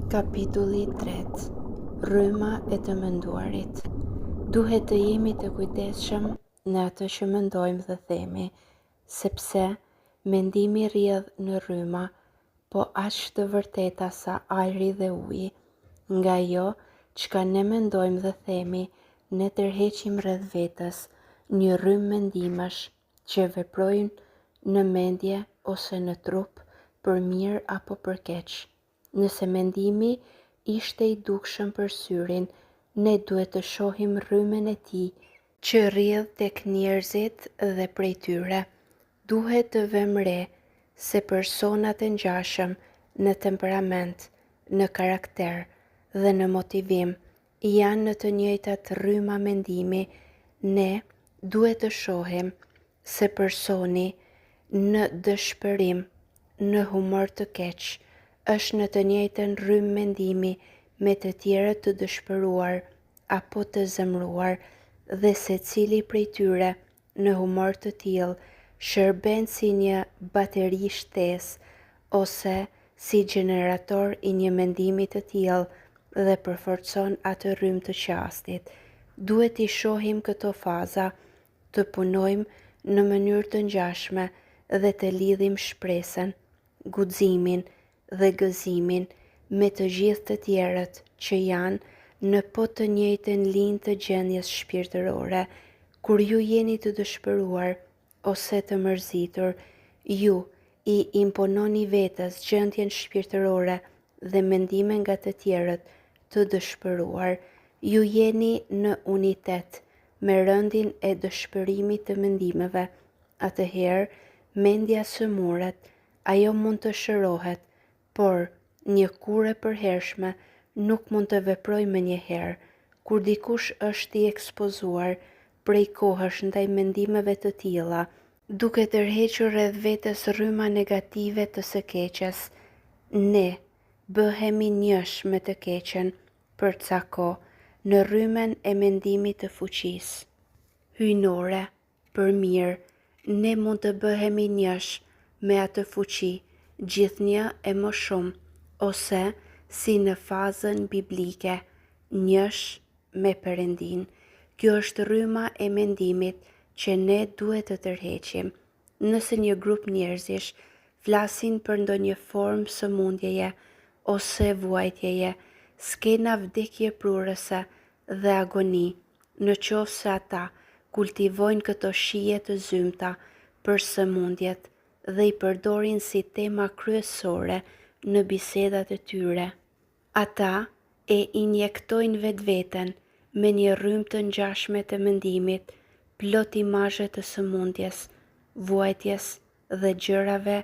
Kapitulli 3. Rryma e të menduarit. Duhet të jemi të kujdesshëm në atë që mendojmë dhe themi, sepse mendimi rrjedh në rryma, po aq të vërteta sa ajri dhe uji. Nga ajo çka ne mendojmë dhe themi, ne tërheqim rreth vetes një rrymë mendimesh që veprojnë në mendje ose në trup për mirë apo për keq. Nëse mendimi ishte i dukshëm për syrin, ne duhet të shohim rrymën e tij që rrjedh tek njerëzit dhe prej tyre. Duhet të vëmë re se personat e ngjashëm në temperament, në karakter dhe në motivim janë në të njëjtat rryma mendimi. Ne duhet të shohim se personi në dëshpërim, në humor të keq, është në të njëjtën rrymë mendimi me të tjerët të dëshpëruar apo të zemëruar, dhe secili prej tyre në humor të tillë shërben si një bateri shtesë ose si gjenerator i një mendimi të tillë dhe përforcon atë rrymë të qastit. Duhet i shohim këto faza, të punojmë në mënyrë të ngjashme dhe të lidhim shpresën, guximin dhe gëzimin me të gjithë të tjerët që janë në po të njëjtën linjë të gjendjes shpirtërore. Kur ju jeni të dëshpëruar ose të mërzitur, ju i impononi vetes gjendjen shpirtërore dhe mendime nga të tjerët të dëshpëruar. Ju jeni në unitet me rëndin e dëshpërimit të mendimeve. Atëherë, mendja së muret, ajo mund të shërohet, por një kurrë e përhershme nuk mund të veprojë menjëherë. Kur dikush është i ekspozuar prej kohësh ndaj mendimeve të tilla, duke tërhequr rreth vetes rryma negative të së keqes, ne bëhemi njësh me të keqen për ca kohë në rrymën e mendimit të fuqisë hyjnore për mirë. Ne mund të bëhemi njësh me atë fuqi gjithnjë e më shumë, ose si në fazën biblike, njësh me Perëndin. Kjo është rryma e mendimit që ne duhet të tërheqim. Nëse një grup njerëzish flasin për ndonjë formë sëmundjeje ose vuajtjeje, skena vdekjeprurëse dhe agoni, në qoftë se ata kultivojnë këto shije të zymta për sëmundjet dhe i përdorin si tema kryesore në bisedat e tyre. Ata e injektojnë vetveten me një rrymë të ngjashme të mendimit, plot imazhe të sëmundjes, vuajtjes dhe gjërave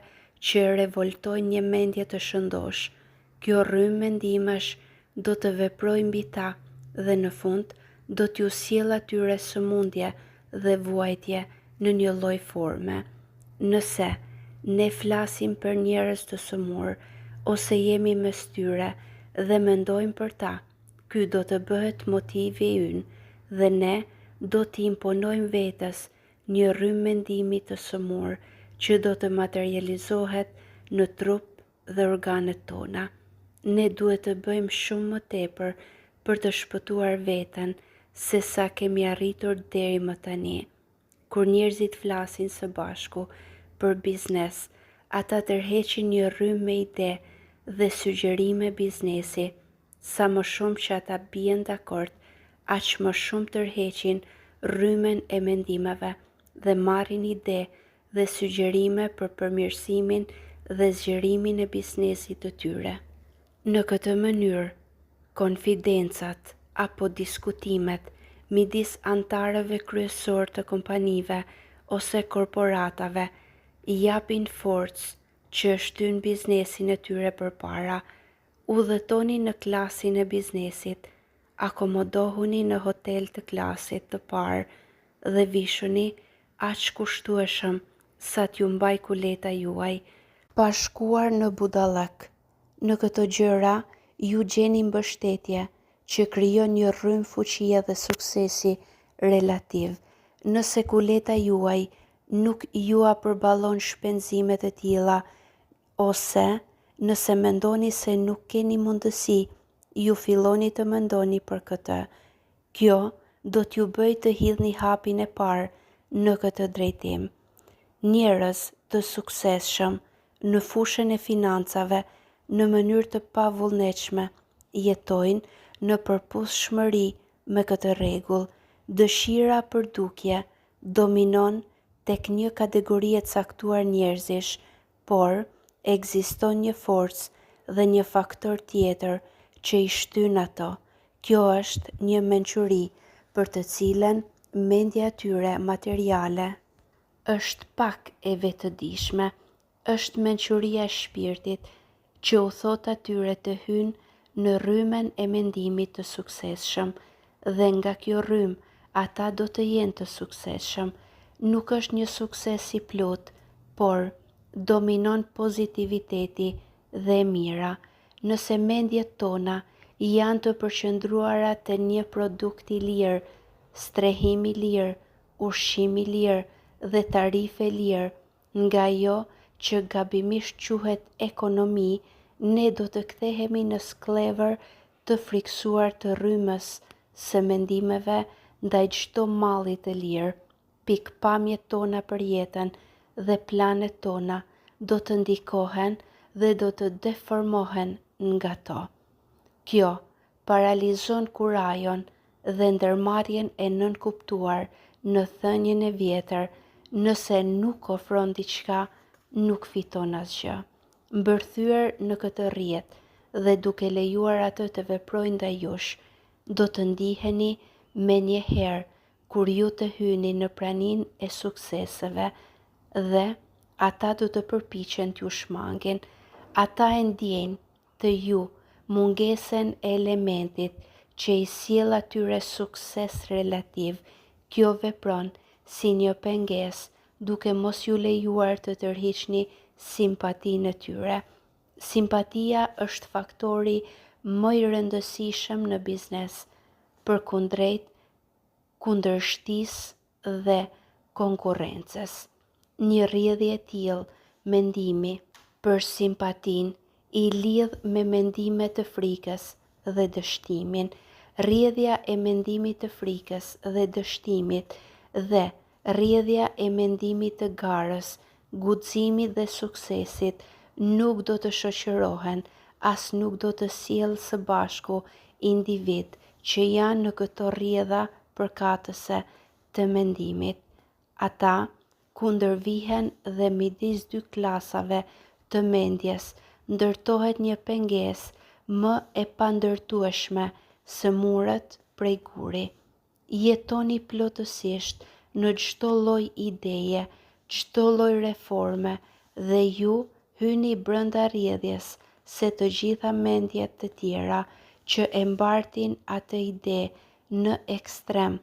që revoltojnë një mendje të shëndosh. Kjo rrymë mendimesh do të veprojë mbi ta dhe në fund do t'ju sjellë atyre sëmundje dhe vuajtje në një lloj forme. Nëse ne flasim për njerëz të sëmur ose jemi mes tyre dhe mendojmë për ta, ky do të bëhet motivi ynë dhe ne do t'i imponojmë vetes një rrymë mendimi të sëmur që do të materializohet në trup dhe organet tona. Ne duhet të bëjmë shumë më tepër për të shpëtuar veten se sa kemi arritur deri më tani. Kur njerëzit flasin së bashku për biznes, ata tërheqin një rrymë me ide dhe sugjerime biznesi. Sa më shumë që ata bien dakord, aq më shumë tërheqin rrymën e mendimeve dhe marrin ide dhe sugjerime për përmirësimin dhe zgjerimin e biznesit të tyre. Në këtë mënyrë, konfidencat apo diskutimet midis antarëve kryesor të kompanive ose korporatave i japin forcë që shtyn biznesin e tyre përpara. Udhëtoni në klasin e biznesit, akomodohuni në hotel të klasit të parë dhe vishuni aq kushtueshëm sa t'ju mbaj kuleta juaj, pa shkuar në budallëk. Në këto gjëra ju gjeni mbështetje që krijon një rrymë fuqie dhe suksesi relativ. Nëse kuleta juaj nuk ju a përballon shpenzimet e tilla ose Nëse mendoni se nuk keni mundësi, ju filloni të mendoni për këtë. Kjo do t'ju bëj të hidhni hapin e parë në këtë drejtim. Njerëz të suksesshëm në fushën e financave në mënyrë të pavullnetshme jetojnë në përputhshmëri me këtë rregull. Dëshira për dukje dominon tek një kategori e caktuar njerëzish, por ekziston një forcë dhe një faktor tjetër që i shtyn ato. Kjo është një mençuri për të cilën mendja e tyre materiale është pak e vetëdijshme. Është mençuria e shpirtit që u thot atyre të hynë në rrymen e mendimit të suksesshëm, dhe nga kjo rrymë ata do të jenë të suksesshëm. Nuk është një sukses i plot, por dominon pozitiviteti dhe e mira. Nëse mendjet tona janë të përqendruara te një produkt i lirë, strehim i lirë, ushqim i lirë dhe tarife lirë, nga ajo që gabimisht quhet ekonomi, ne do të kthehemi në sklever të friksuar të rrymës së mendimeve ndaj çdo malli të lirë. Pikpamjet tona për jetën dhe planet tona do të ndikohen dhe do të deformohen nga to. Kjo paralizon kurajon dhe ndërmarrjen e nënkuptuar në thënien e vjetër: nëse nuk ofron diçka, nuk fiton asgjë. Mbërthyer në këtë rrjet dhe duke lejuar atë të veprojë ndaj jush, do të ndiheni menjëherë kur ju të hyni në praninë e sukseseve dhe ata do të përpiqen t'ju shmangin. Ata e ndjejnë të ju mungesën e elementit që i sjell atyre sukses relativ. Kjo vepron si një pengesë, duke mos ju lejuar të tërhiqni simpatinë e tyre. Simpatia është faktori më i rëndësishëm në biznes, përkundrejt kundërshtisë dhe konkurrencës. Një rrjedhje e tillë mendimi për simpatinë i lidh me mendime të frikës dhe dështimin. Rrjedhja e mendimit të frikës dhe dështimit dhe rrjedhja e mendimit të garës, guximit dhe suksesit nuk do të shoqërohen, as nuk do të sjellë së bashku individ që janë në këto rrjedha përkatëse të mendimit. Ata kundërvihen dhe midis dy klasave të mendjes ndërtohet një pengesë më e pandërtueshme se murët prej guri. Jetoni plotësisht në çdo lloj ideje, çdo lloj reforme dhe ju hyni brenda rrjedhjes se të gjitha mendjet të tjera që e mbartin atë ide në ekstrem.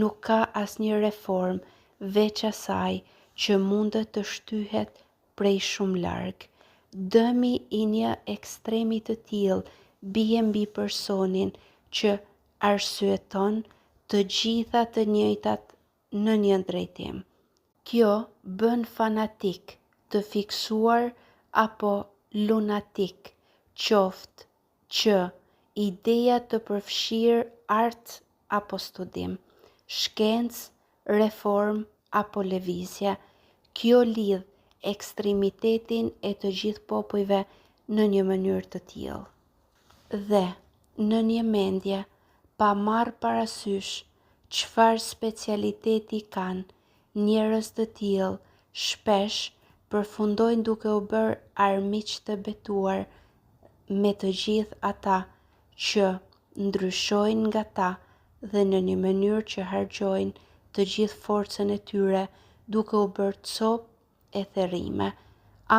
Nuk ka asnjë reformë veç asaj që mundet të shtyhet prej shumë larg. Dëmi i një ekstremi të tillë bie mbi personin që arsyeton të gjitha të njëjtat në një drejtim. Kjo bën fanatik, të fiksuar apo lunatik, qoftë që ideja të përfshirë art apo studim, shkencë, reformë apo lëvizje. Kjo lidh ekstremitetin e të gjithë popujve në një mënyrë të tillë. Dhe në një mendje, pa marrë parasysh çfarë specialiteti kanë, njerëz të tillë shpesh përfundojnë duke u bërë armiq të betuar me të gjithë ata që ndryshojnë nga ta dhe në një mënyrë që harxojnë të gjithë forcën e tyre duke u bërë copë e therrime.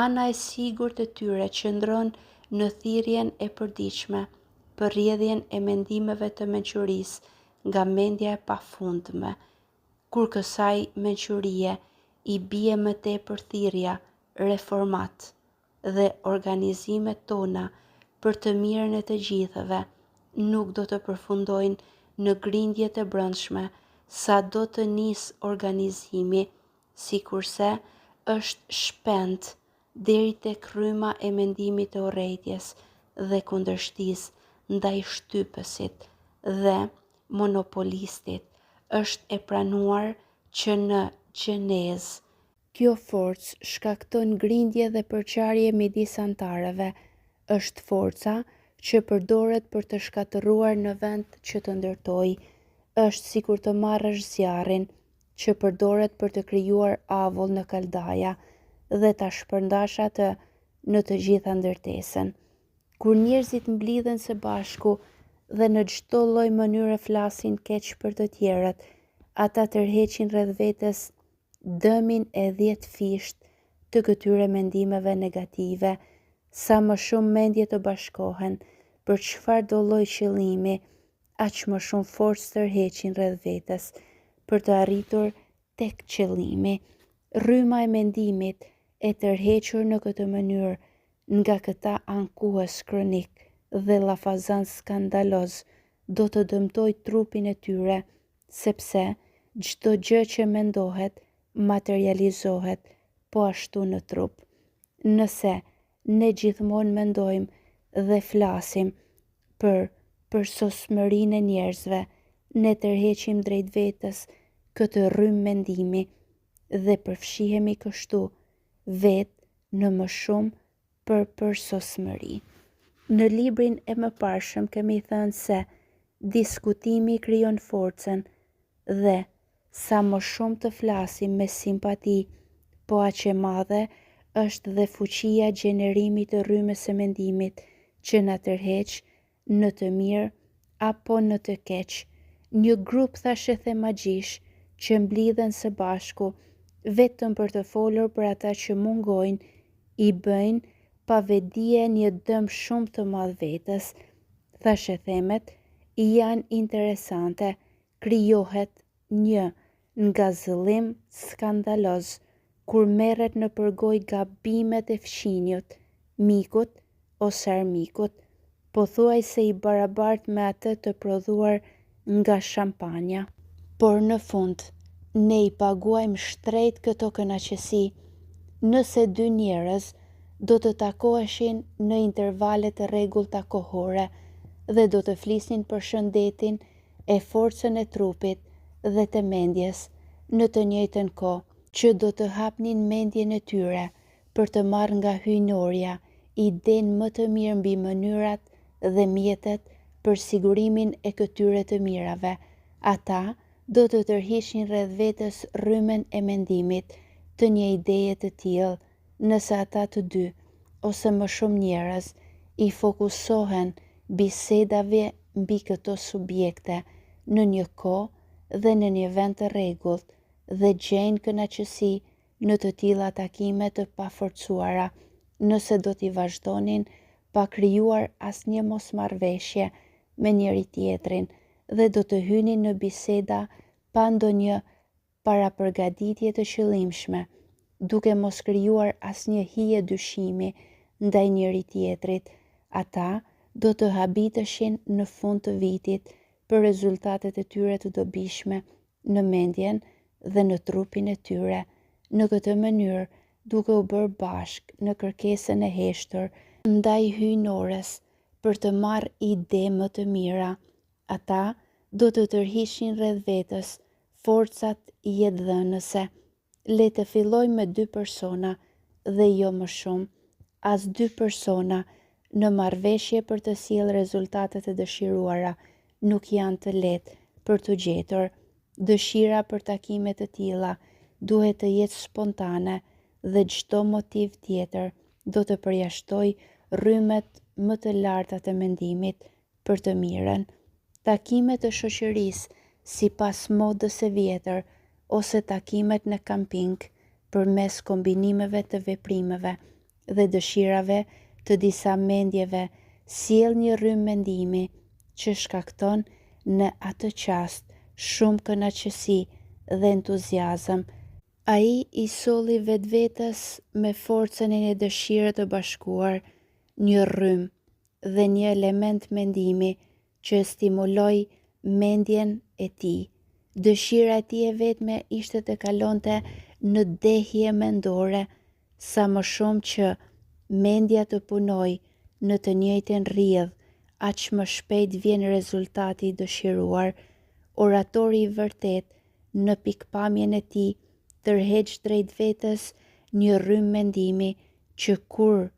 Ana e sigurt e tyre qëndron në thirrjen e përditshme për rrjedhjen e mendimeve të mençurisë nga mendja e pafundme. Kur kësaj mençurie i bie më tepër thirrja, reformat dhe organizimet tona për të mirën e të gjithëve, nuk do të përfundojnë në grindje të brendshme sa do të nisë organizimi, sikurse është shpend deri tek rryma e mendimit të urrëties dhe kundërshtisë ndaj shtypësit dhe monopolistit. Është e pranuar që në gjenezë kjo forcë shkakton grindje dhe përçarje midis antarëve. Është forca që përdoret për të shkatëruar në vend që të ndërtojë. Është sikur të marrësh zjarrin që përdoret për të krijuar avull në kaldaja dhe ta shpërndash atë në të gjitha ndërtesën. Kur njerëzit mblidhen së bashku dhe në çdo lloj mënyre flasin keq për të tjerët, ata tërheqin rreth vetes dëmin e 10 fisht të këtyre mendimeve negative. Sa më shumë mendje të bashkohen për çfarëdo lloj qëllimi, aq më shumë forcë tërheqin rreth vetes për të arritur tek qëllimi. Rryma e mendimit e tërhequr në këtë mënyrë nga këta ankues kronik dhe llafazan skandaloz do të dëmtoj trupin e tyre, sepse çdo gjë që mendohet materializohet po ashtu në trup. Nëse ne gjithmonë mendojmë dhe flasim për përsosmërinë e njerëzve, ne tërheqim drejt vetes këtë rrymë mendimi dhe përfshihemi kështu vetë në më shumë për përsosmëri. Në librin e mëparshëm kemi thënë se diskutimi krijon forcën dhe sa më shumë të flasim me simpati, po aq e madhe është dhe fuqia gjenerimit të rrymës së mendimit që na tërheq në të mirë apo në të keq. Një grup thashë themagjish që mblidhen së bashku vetëm për të folur për ata që mungojnë, i bëjnë pa vetdije një dëm shumë të madh vetes. Thashë themet janë interesante, krijohet një ngazëllim skandaloz kur merret në përgoj gabimet e fqinjut, mikut ose armikut, pothuajse i barabartë me atë të prodhuar nga shampanja. Por në fund, ne i paguajmë shtrejt këto kënaqësi nëse dy njerëz do të takoheshin në intervale të rregullta kohore dhe do të flisnin për shëndetin e forcën e trupit dhe të mendjes në të njëjtën kohë, që do të hapnin mendjen e tyre për të marrë nga hyjnorja idenë më të mirë mbi mënyrat dhe mjetet për sigurimin e këtyre të mirave. Ata do të tërhiqnin rreth vetes rrymën e mendimit të një ideje të tillë, nëse ata të dy ose më shumë njerëz i fokusohen bisedave mbi këto subjekte në një kohë dhe në një vend të rregullt dhe gjejnë kënaqësi në të tilla takime të paforcuara, nëse do t'i vazhdonin pa krijuar asnjë mosmarrveshje me njëri tjetrin dhe do të hynin në biseda pa ndonjë parapërgatitje të qëllimshme, duke mos krijuar asnjë hije dyshimi ndaj njëri tjetrit. Ata do të habiteshin në fund të vitit për rezultatet e tyre të dobishme në mendjen dhe në trupin e tyre. Në këtë mënyrë, duke u bërë bashk në kërkesën e heshtër ndaj hyjnores për të marrë ide më të mira, ata do të tërhiqin rreth vetes forcat jetëdhënëse. Le të fillojmë me 2 persona dhe jo më shumë. As 2 persona në marrëveshje për të sjellë rezultatet e dëshiruara nuk janë të lehtë për të gjetur. Dëshira për takime të tilla duhet të jetë spontane dhe çdo motiv tjetër do të përjashtojë rrymet më të larta të mendimit për të mirën. Takimet të shoqërisë sipas modës së vjetër ose takimet në kamping përmes kombinimeve të veprimeve dhe dëshirave të disa mendjeve sjell një rrymë mendimi që shkakton në atë qast shumë kënaqësi dhe entuziazëm. Ai i solli vetvetes me forcën e një dëshire të bashkuar, një rrymë dhe një element mendimi që stimuloi mendjen e tij. Dëshira e tij e vetme ishte të kalonte në dehje mendore, sa më shumë që mendja të punoj në të njëjtën rrjedhë, aq më shpejt vjen rezultati i dëshiruar. Oratori i vërtet, në pikpamjen e tij, tërheq drejt vetes një rrymë mendimi që kur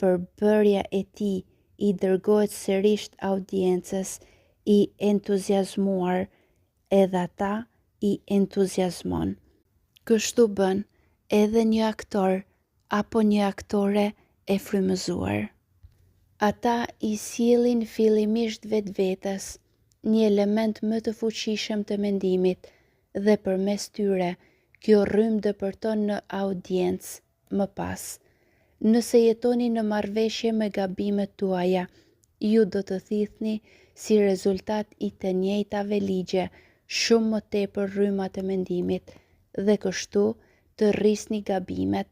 përbërja e tij i dërgohet sërish audiencës i entuziazmuar, edhe ata i entuziazmon. Kështu bën edhe një aktor apo një aktore e frymëzuar. Ata i sjellin fillimisht vetvetes një element më të fuqishëm të mendimit dhe përmes tyre kjo rrymë dëpërton në audiencë më pas. Nëse jetoni në marrëveshje me gabimet tuaja, ju do të thithni si rezultat i të njëjtave ligje shumë më tepër rryma të mendimit dhe kështu të rrisni gabimet.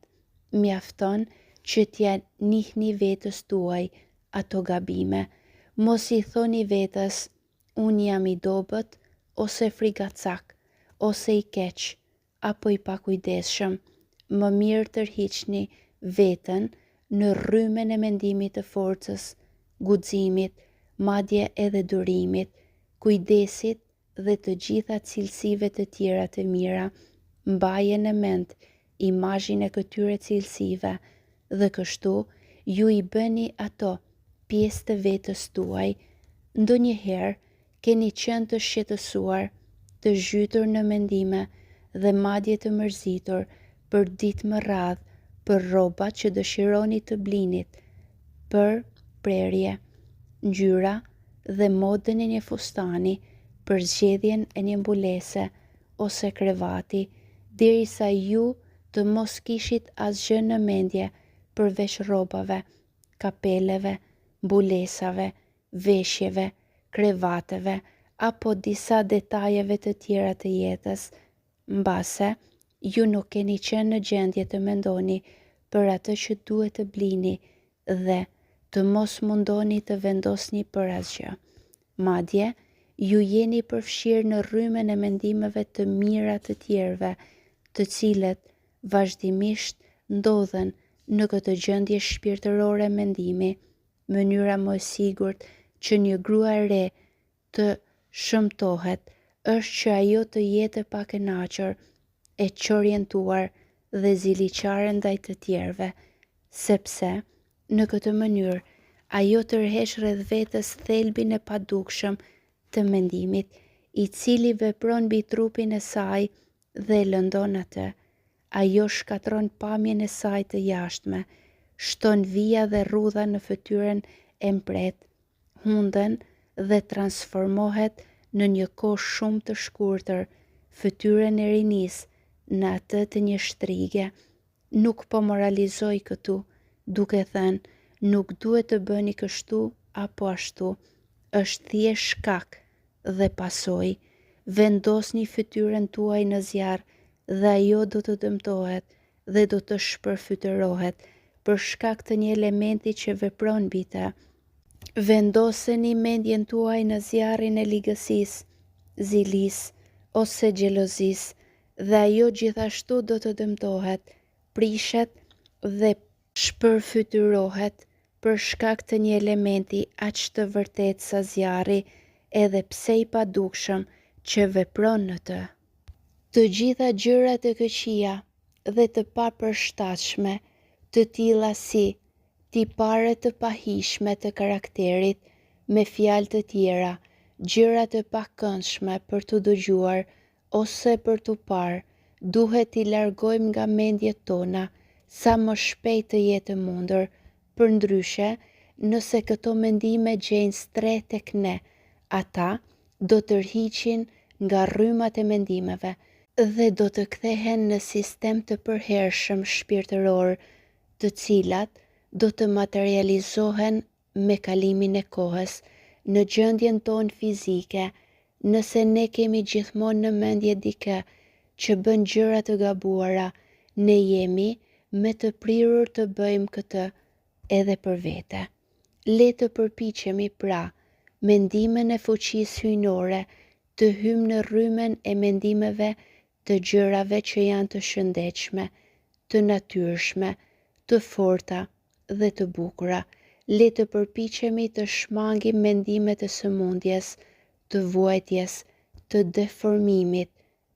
Mjafton që t'ja njihni vetës tuaj ato gabime. Mos i thoni vetës, unë jam i dobët, ose frigacak, ose i keq, apo i pakujdesshëm. Më mirë tërhiqni veten në rrymen e mendimit të forcës, guximit, madje edhe durimit, kujdesit dhe të gjitha cilësive të tjera të mira. Mbaje në mend imazhin e këtyre cilësive dhe kështu ju i bëni ato pjesë të vetës tuaj. Ndonjëherë keni qenë të shqetësuar, të zhytur në mendime dhe madje të mërzitur për ditë më radhë për rrobat që dëshironi të blinit, për prerje, ngjyra dhe modën e një fustani, për zgjedhjen e një mbulese ose krevati, derisa ju të mos kishit asgjë në mendje përveç rrobave, kapeleve, mbulesave, veshjeve, krevateve apo disa detajeve të tjera të jetës. Mbase, ju nuk keni qenë në gjendje të mendoni për atë që duhet të blini dhe të mos mundoni të vendosni për asgjë. Madje, ju jeni përfshirë në rrymen e mendimeve të mira të tjerëve, të cilët vazhdimisht ndodhen në këtë gjendje shpirtërore mendimi. Mënyra më e sigurt që një grua e re të shëmtohet është që ajo të jetë e pakënaqur, e çorientuar dhe ziliqare ndaj të tjerëve, sepse në këtë mënyrë ajo tërheq rreth vetes thelbin e padukshëm të mendimit, i cili vepron mbi trupin e saj dhe e lëndon atë. Ajo shkatron pamjen e saj të jashtme, shton vija dhe rrudha në fytyrën e mpret, hunden dhe transformohet në një kohë shumë të shkurtër fytyrën e rinisë në atë të një shtrige. Nuk po moralizoj këtu, duke thënë nuk duhet të bëni kështu apo ashtu. Është thjesht shkak dhe pasojë. Vendosni fytyrën tuaj në zjarr dhe ajo do të dëmtohet dhe do të shpërfytyrohet për shkak të një elementi që vepron mbi të. Vendoseni mendjen tuaj në zjarrin e ligësisë, zilisë ose xhelozisë dhe ajo gjithashtu do të dëmtohet, prishet dhe shpërfytyrohet për shkak të një elementi aq të vërtetë sa zjarri, edhe pse i padukshëm që vepron në të. Të gjitha gjërat e këqija dhe të papërshtatshme, të tilla si tipare të pahishme të karakterit, me fjalë të tjera, gjëra të pakëndshme për të dëgjuar ose për të parë, duhet t'i largojmë nga mendjet tona sa më shpejt të jetë mundur. Përndryshe, nëse këto mendime gjejnë stre tek ne, ata do të tërhiqin nga rrymat e mendimeve dhe do të kthehen në sistem të përhershëm shpirtëror, të cilat do të materializohen me kalimin e kohës në gjendjen tonë fizike. Nëse ne kemi gjithmonë në mendje dikë që bën gjëra të gabuara, ne jemi me të prirur të bëjmë këtë edhe për vete. Le të përpiqemi pra, mendimen e fuqisë hyjnore, të hymë në rrymen e mendimeve të gjërave që janë të shëndetshme, të natyrshme, të forta dhe të bukura. Le të përpiqemi të shmangim mendimet e sëmundjes, të vuajtjes, të deformimit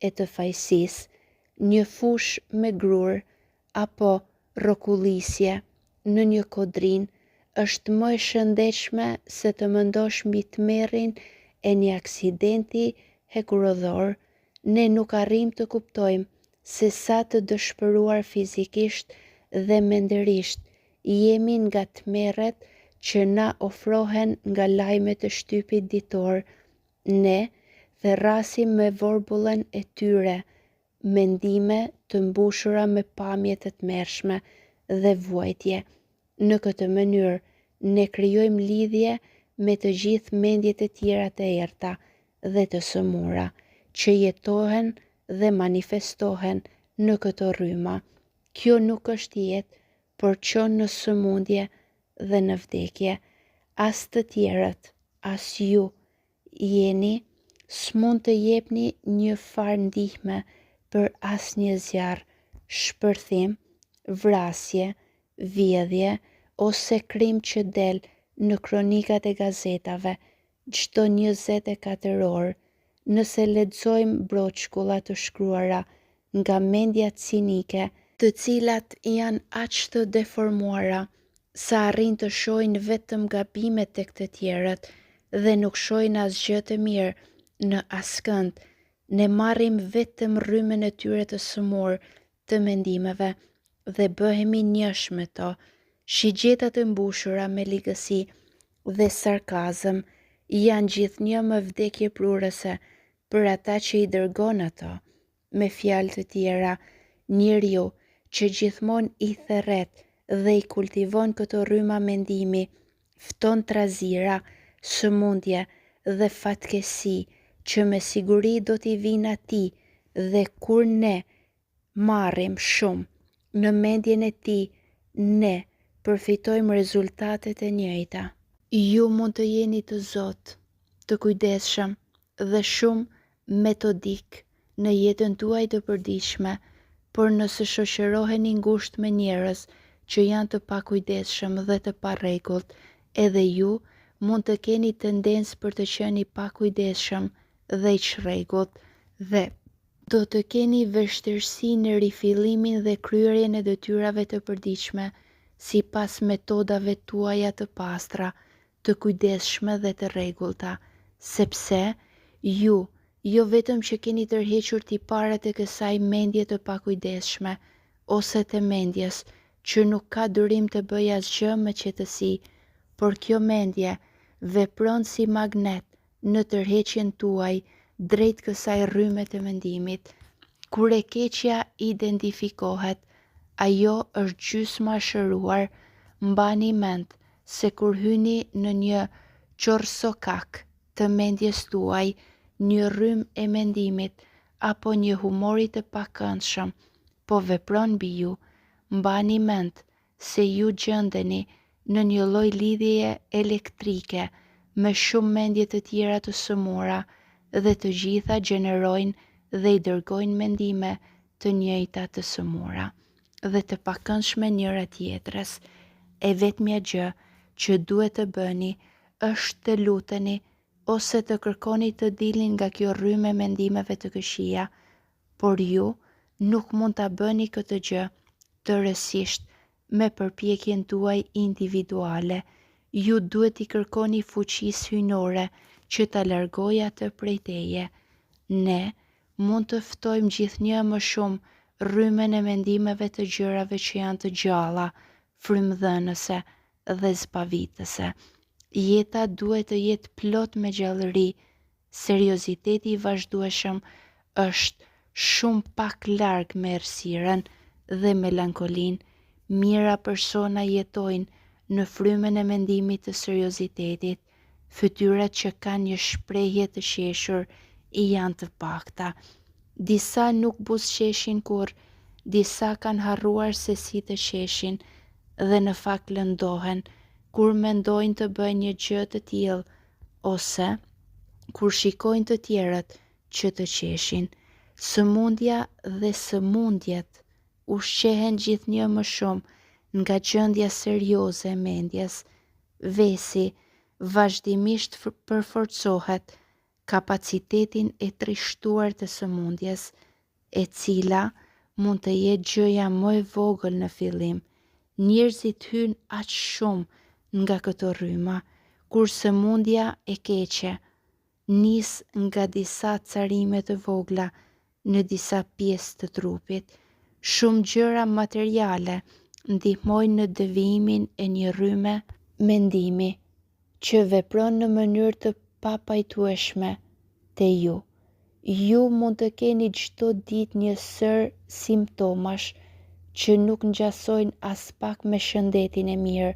e të fajësisë, një fush me grur apo rrokullisje në një kodrin është më e shëndetshme se të mendosh mbi tmerrin e një aksidenti hekurodhor. Ne nuk arrim të kuptojmë se sa të dëshpëruar fizikisht dhe mendërisht jemi nga tmerret që na ofrohen nga lajmet e shtypit ditor. Ne therrasim me vorbullën e tyre mendime të mbushura me pamje të tmerrshme dhe vuajtje. Në këtë mënyrë, ne krijojmë lidhje me të gjithë mendjet e tjera të errta dhe të sëmura që jetohen dhe manifestohen në këto rryma. Kjo nuk është jetë, por çon në sëmundje dhe në vdekje. As të tjerët, as ju jeni, s'mund të jepni një farë ndihme për asnjë zjarr, shpërthim, vrasje, vjedhje ose krim që del në kronikat e gazetave çdo 24 orë. Nëse lexojmë broçkulla të shkruara nga mendja cinike, të cilat janë aq të deformuara sa arrin të shohin vetëm gabimet tek të tjerët dhe nuk shohin asgjë të mirë në askënd, ne marrim vetëm rrymën e tyre të sëmurë të mendimeve dhe bëhemi njësh me to. Shigjetat e mbushura me ligësi dhe sarkazëm janë gjithnjë më vdekje prurëse për ata që i dërgon ato. Me fjalë të tjera, njeriu që gjithmonë i therret dhe i kultivon këto rryma mendimi, fton trazira, sëmundje dhe fatkesi që me siguri do t'i vinë atij, dhe kur ne marrim shumë në mendjen e tij, ne përfitojmë rezultatet e njëjta. Ju mund të jeni të zotë, të kujdesshëm dhe shumë metodik në jetën tuaj të përditshme, por nëse shoqëroheni ngushtë me njerëz që janë të pakujdesshëm dhe të parregullt, edhe ju mund të keni tendencë për të qenë i pakujdesshëm dhe i çrregullt dhe do të keni vështirësi në rifillimin dhe kryerjen e detyrave të përditshme sipas metodave tuaja të pastra, të kujdesshme dhe të rregullta, sepse ju jo vetëm që keni tërhequr tiparet e kësaj mendje të pakujdesshme ose të mendjes që nuk ka durim të bëjë asgjë me qetësi, por kjo mendje vepron si magnet në tërheqjen tuaj drejt kësaj rryme të mendimit. Kur e keqja identifikohet, ajo është gjysma e shëruar. Mbani mend se kur hyni në një qorsokak të mendjes tuaj, një rrymë e mendimit apo një humori të pakëndshëm po vepron mbi ju, mbani mend se ju gjendeni në një lloj lidhjeje elektrike me shumë mendje të tjera të sëmura dhe të gjitha gjenerojnë dhe i dërgojnë mendime të njëjta të sëmura dhe të pakëndshme njëra tjetrës. E vetmja gjë që duhet të bëni është të luteni ose të kërkoni të dilni nga kjo rrymë e mendimeve të këqija, por ju nuk mund ta bëni këtë gjë tërësisht me përpjekjen tuaj individuale. Ju duhet i kërkoni fuqisë hyjnore që ta largojë atë prej teje. Ne mund të ftojmë gjithnjë më shumë rrymën e mendimeve të gjërave që janë të gjalla, frymëdhënëse dhe zbavitëse. Jeta duhet të jetë plot me gjallëri. Serioziteti i vazhdueshëm është shumë pak larg me errësirën dhe melankolinë. Mira persona jetojnë në frymën e mendimit të seriozitetit. Fytyrat që kanë një shprehje të qeshur i janë të pakta. Disa nuk buzëqeshin kurrë, disa kanë harruar se si të qeshin dhe në fakt lëndohen kur mendojnë të bëjnë një gjë të tillë ose kur shikojnë të tjerët që të qeshin. Sëmundja dhe sëmundjet ushqehen gjithnjë më shumë nga gjendja serioze e mendjes. Vesi vazhdimisht përforcohet kapacitetin e trishtuar të sëmundjes, e cila mund të jetë gjëja më e vogël në fillim. Njerëzit hynë aq shumë nga këto rryma, kur sëmundja e keqe nis nga disa carime të vogla në disa pjesë të trupit. Shumë gjëra materiale ndihmojnë në devijimin e një rryme mendimi që vepron në mënyrë të papajtueshme te ju. Ju mund të keni çdo ditë një sër simptomash që nuk ngjasojnë as pak me shëndetin e mirë.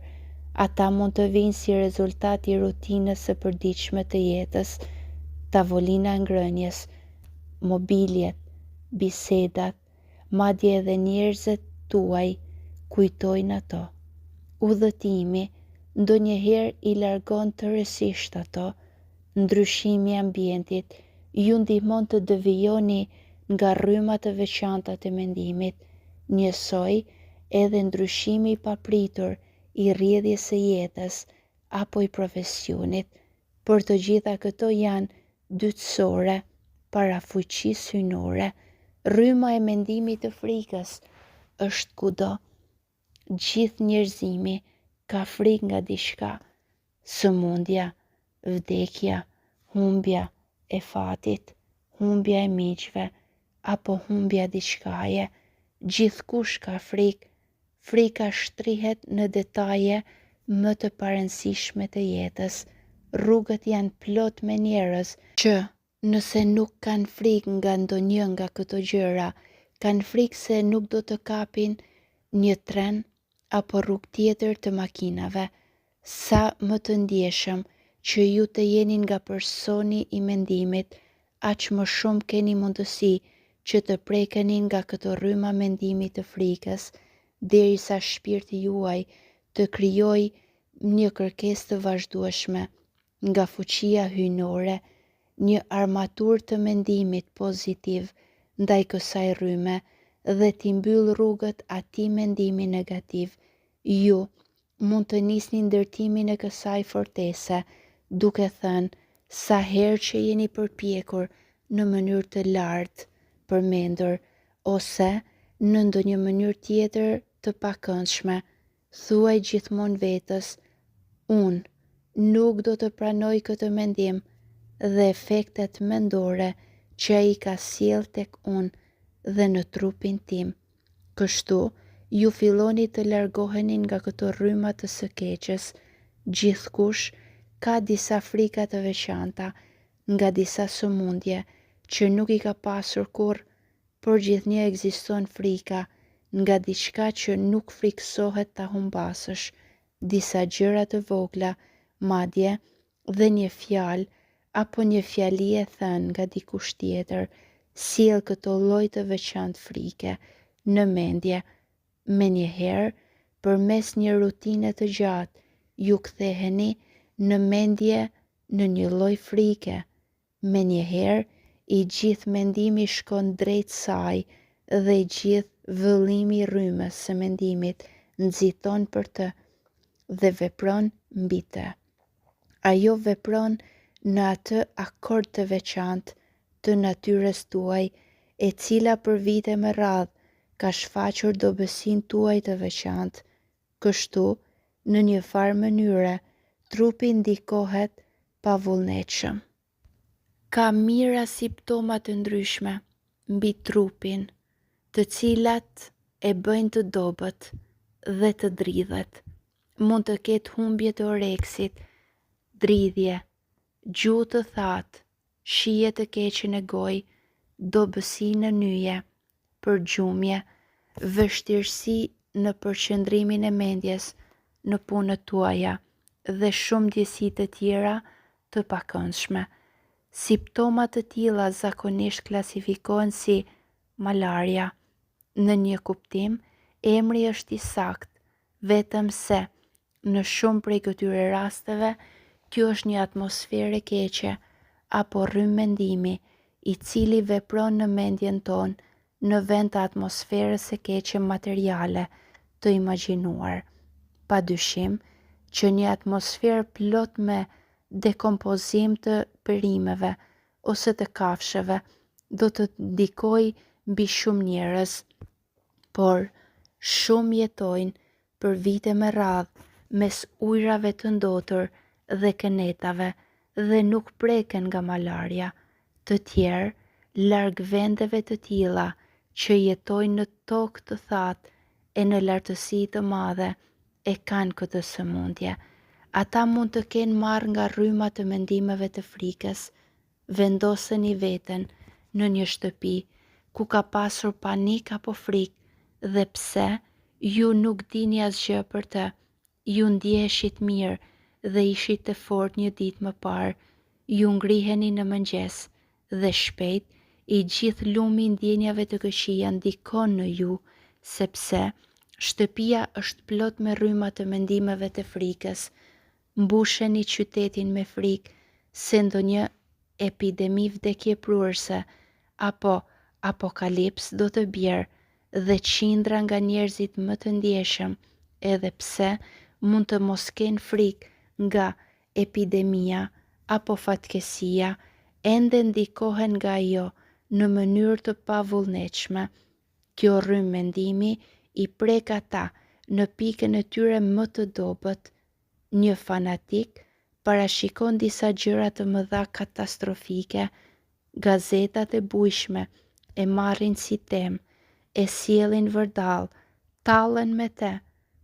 Ata mund të vinë si rezultat i rutinës së përditshme të jetës, tavolina e ngrënies, mobiljet, bisedat, madje edhe njerëzit tuaj kujtojnë ato. Udhëtimi ndonjëherë i largon tërësisht ato. Ndryshimi i ambientit ju ndihmon të devijoni nga rryma të veçanta të mendimit. Njësoj edhe ndryshimi i papritur i rrjedhjes së jetës apo i profesionit. Për të gjitha këto janë dytësore para fuqisë hyjnore. Rryma e mendimit të frikës është kudo. Gjithë njerëzimi ka frikë nga diçka. Sëmundja, vdekja, humbja e fatit, humbja e miqve, apo humbja diçkaje. Gjithkush ka frikë. Frika shtrihet në detaje më të parëndësishme të jetës. Rrugët janë plot me njerëz që nëse nuk kanë frikë nga ndonjë nga këto gjëra, kanë frikë se nuk do të kapin një tren apo rrugë tjetër të makinave. Sa më të ndjeshëm që ju të jeni nga personi i mendimit, aq më shumë keni mundësi që të prekeni nga këto rryma mendimi të frikës, derisa shpirti juaj të krijojë një kërkesë të vazhdueshme nga fuqia hyjnore, një armaturë të mendimit pozitiv ndaj kësaj rryme dhe t'i mbyll rrugët atij mendimi negativ. Ju mund të nisni ndërtimin e kësaj fortese, duke thënë sa herë që jeni përpjekur në mënyrë të lartë përmendur ose në ndonjë mënyrë tjetër të pakëndshme, thuaj gjithmonë vetës: unë nuk do të pranoj këtë mendim dhe efektet mendore që ai ka sjell tek unë dhe në trupin tim. Kështu, ju filloni të largoheni nga këto rryma të së keqes. Gjithkush ka disa frika të veçanta, nga disa sëmundje që nuk i ka pasur kurrë, por gjithnjë ekziston frika nga diçka që nuk friksohet ta humbasësh. Disa gjëra të vogla, madje dhe një fjalë apo një fjali e thënë nga dikush tjetër, sjell këto lloj të veçantë frike në mendje. Menjëherë, përmes një rutine të gjatë, ju ktheheni në mendje në një lloj frike. Menjëherë, i gjithë mendimi shkon drejt saj dhe i gjithë vëllimi i rrymës së mendimit nxiton për të dhe vepron mbi të. Ajo vepron në atë akord të veçantë të natyrës tuaj, e cila për vite me radhë ka shfaqur dobësinë tuaj të veçantë. Kështu, në një farë mënyre, trupi ndikohet pa vullnetshëm. Ka mijëra simptoma të ndryshme mbi trupin, të cilat e bëjnë të dobët dhe të dridhet. Mund të ketë humbje të oreksit, dridhje, gjuhë të thatë, shije të keqe në gojë, dobësi në nyje, përgjumje, vështirësi në përqendrimin e mendjes në punët tuaja dhe shumë ndjesi të tjera të pakëndshme. Simptomat të tilla zakonisht klasifikohen si malaria. Në një kuptim, emri është i saktë, vetëm se në shumë prej këtyre rasteve, kjo është një atmosferë e keqe apo rrymë mendimi i cili vepron në mendjen tonë në vend të atmosferës së keqe materiale të imagjinuar. Pa dyshim që një atmosferë plot me dekompozim të perimeve ose të kafshëve do të ndikoj mbi shumë njerëz, por shumë jetojnë për vite me radhë mes ujrave të ndotur dhe kënetave dhe nuk preken nga malarja. Të tjerë, larg vendeve të tilla që jetojnë në tokë të thatë e në lartësi të madhe, e kanë këtë sëmundje. Ata mund të kenë marrë nga rryma të mendimeve të frikës. Vendoseni veten në një shtëpi ku ka pasur panik apo frikë dhe pse ju nuk dini asgjë për të, ju ndjeheshit mirë dhe ishit të fortë një ditë më parë, ju ngriheni në mëngjes dhe shpejt i gjithë lumi i ndjenjave të këqija ndikon në ju, sepse shtëpia është plot me rryma të mendimeve të frikës. Mbusheni qytetin me frikë se ndonjë epidemi vdekjepruese apo apokalips do të bjerë dhe qindra nga njerëzit më të ndjeshëm, edhe pse mund të mos kenë frikë nga epidemia apo fatkesia, ende ndikohen nga ajo në mënyrë të pavullnetshme. Kjo rrymë mendimi i prek ata në pikën e tyre më të dobët. Një fanatik parashikon disa gjëra të mëdha katastrofike, gazetat e bujshme e marrin si temë, e sjellin vërdall, tallen me te,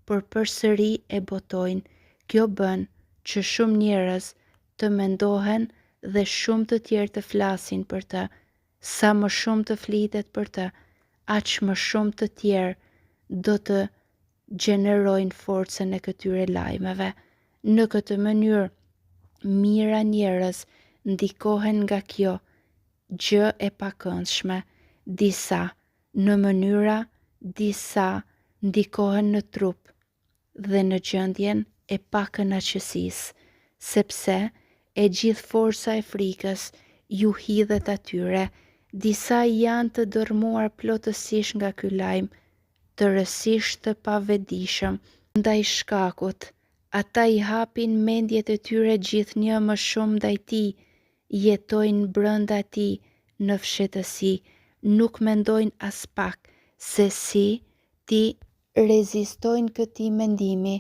por përsëri e botojnë. Kjo bën që shumë njerëz të mendohen dhe shumë të tjerë të flasin për të. Sa më shumë të flitet për të, aq më shumë të tjerë do të gjenerojnë forcën e këtyre lajmeve. Në këtë mënyrë, mira njerëz ndikohen nga kjo gjë e pakëndshme. Disa në mënyra, disa ndikohen në trup dhe në gjendjen e pakënaqësisë, sepse e gjithë forca e frikës ju hidhet atyre. Disa janë të dërmuar plotësisht nga ky lajm, tërësisht të pavetëdijshëm ndaj shkakut. Ata i hapin mendjet e tyre gjithnjë më shumë ndaj tij, jetojnë brenda tij në fshehtësi, nuk mendojnë as pak se si ti rezistojnë këtij mendimi,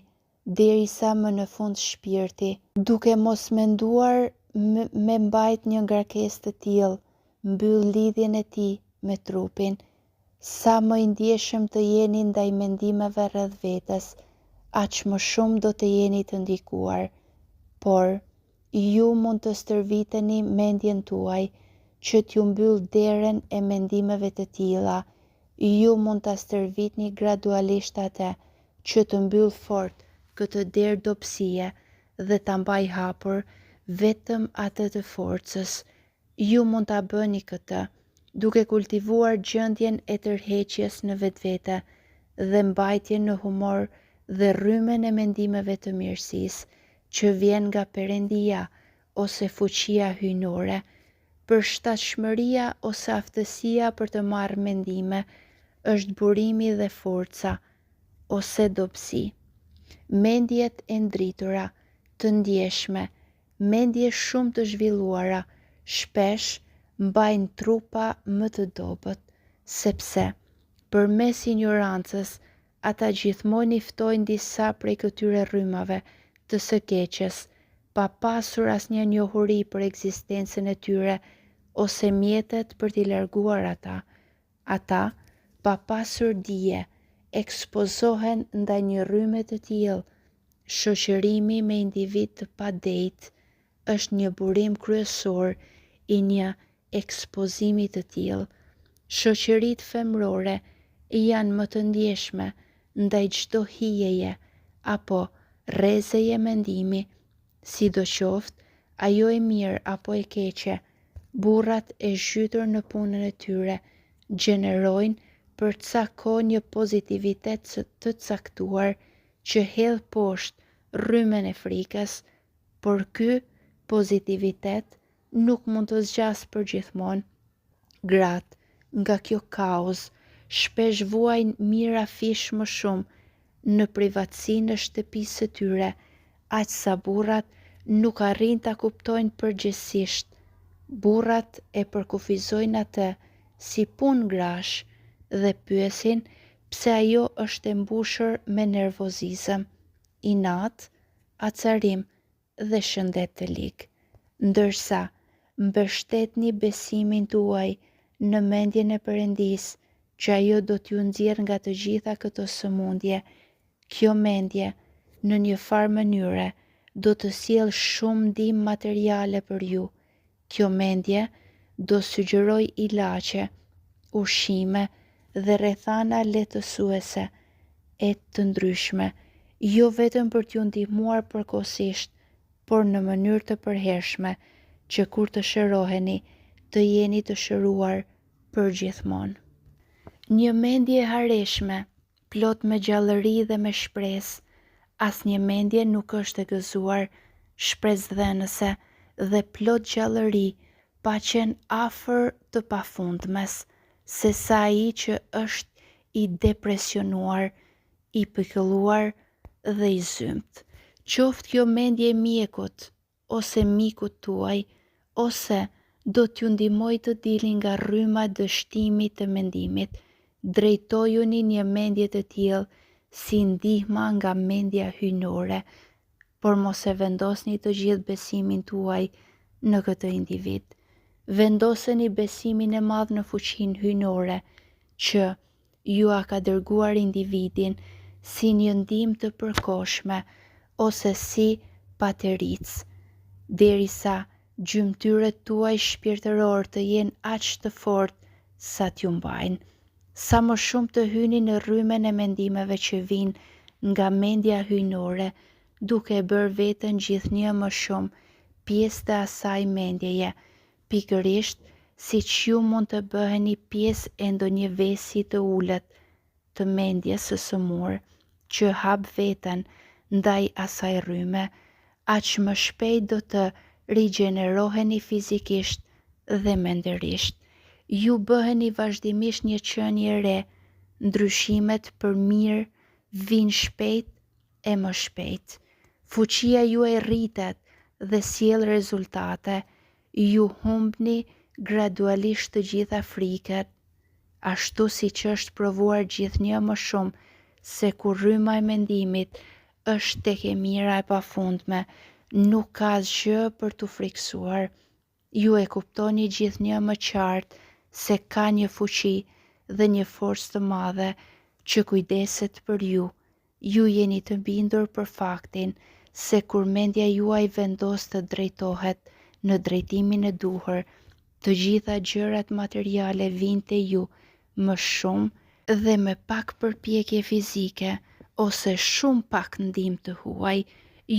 derisa më në fund shpirti, duke mos menduar me mbajt një ngarkesë të tillë, mbyll lidhjen e tij me trupin. Sa më i ndjeshëm të jeni ndaj mendimeve rreth vetes, aq më shumë do të jeni të ndikuar. Por ju mund të stërviteni mendjen tuaj që t'ju mbyll derën e mendimeve të tilla. Ju mund ta stërvitni gradualisht atë që të mbyll fort këtë derë dobësie dhe ta mbaj hapur vetëm atë të forcës. Ju mund ta bëni këtë duke kultivuar gjendjen e tërheqjes në vetvete dhe mbajtjen në humor dhe rrymen e mendimeve të mirësisë që vjen nga Perëndia ose fuqia hyjnore. Përshtatshmëria ose aftësia për të marrë mendime është burimi dhe forca ose dobësi. Mendjet e ndritura, të ndjeshme, mendje shumë të zhvilluara, shpesh mbajnë trupa më të dobët, sepse përmes ignorancës ata gjithmonë i ftojnë disa prej këtyre rrymave të së keqes, pa pasur asnjë njohuri për ekzistencën e tyre ose mjetet për t'i larguar ata. Ata, pa pasur dije, ekspozohen ndaj një rrymë të tillë. Shoqërimi me individ të padejtë është një burim kryesor i një ekspozimi të tillë. Shoqëritë femrore janë më të ndjeshme ndaj çdo hijeje apo rrezeje mendimi, sidoqoftë ajo e mirë apo e keqe. Burrat e zhytur në punën e tyre gjenerojnë për ca kohë një pozitivitet të caktuar që hedh poshtë rrymen e frikës, por ky pozitivitet nuk mund të zgjasë përgjithmonë. Gratë nga kjo kauzë shpesh vuajnë mirafish më shumë në privatësi në shtëpisë së tyre, aq sa burrat nuk arrin ta kuptojnë përgjithsisht. Burrat e përkufizojnë atë si punë grash dhe pyesin pse ajo është e mbushur me nervozizëm, inat, acarim dhe shëndet të ligë, ndërsa mbështetni besimin tuaj në mendjen e Perëndis që ajo do t'ju nxjerrë nga të gjitha këto sëmundje. Kjo mendje në një farë mënyre do të sjellë shumë ndihmë materiale për ju. Kjo mendje do sugjeroj ilaçe, ushqime dhe rrethana lehtësuese e të ndryshme, jo vetëm për t'ju ndihmuar përkohësisht, por në mënyrë të përhershme, që kur të shëroheni, të jeni të shëruar përgjithmonë. Një mendje e hareshme, plot me gjallëri dhe me shpresë. Asnjë mendje nuk është e gëzuar, shpresdhënëse dhe plot gjallëri paqen afër të pafundmes, se sa ai që është i depresionuar, i pikëlluar dhe i zymt. Qoftë kjo mendje e mjekut ose mikut tuaj, ose do t'ju ndihmoj të dilni nga rryma e dështimit të mendimit. Drejtojuni një mendje të tillë si ndihma nga mendja hyjnore, por mos e vendosni të gjithë besimin tuaj në këtë individ. Vendoseni besimin e madh në fuqinë hyjnore që ju a ka dërguar individin si një ndihmë të përkohshme ose si pateric, derisa gjymtyrët tuaj shpirtëror të jenë aq të fortë sa t'ju mbajnë. Sa më shumë të hyni në rrymen e mendimeve që vinë nga mendja hyjnore, duke e bërë veten gjithnjë më shumë pjesë të asaj mendjeje, pikërisht siç ju mund të bëheni pjesë e ndonjë vesi të ulët të mendjes së sëmurë, që hap veten ndaj asaj rryme, aq më shpejt do të rigjeneroheni fizikisht dhe mendërisht. Ju bëheni vazhdimisht një qenie e re, ndryshimet për mirë vijnë shpejt e më shpejt. Fuqia juaj rritet dhe sjell rezultate. Ju humbni gradualisht të gjitha frikat, ashtu siç është provuar gjithnjë më shumë se kur rryma e mendimit është tek e mira e pafundme, nuk ka asgjë për t'u friksuar. Ju e kuptoni gjithnjë më qartë se ka një fuqi dhe një forcë të madhe që kujdeset për ju. Ju jeni të bindur për faktin se kur mendja juaj vendos të drejtohet në drejtimin e duhur, të gjitha gjërat materiale vijnë te ju më shumë dhe me pak përpjekje fizike ose shumë pak ndihmë të huaj,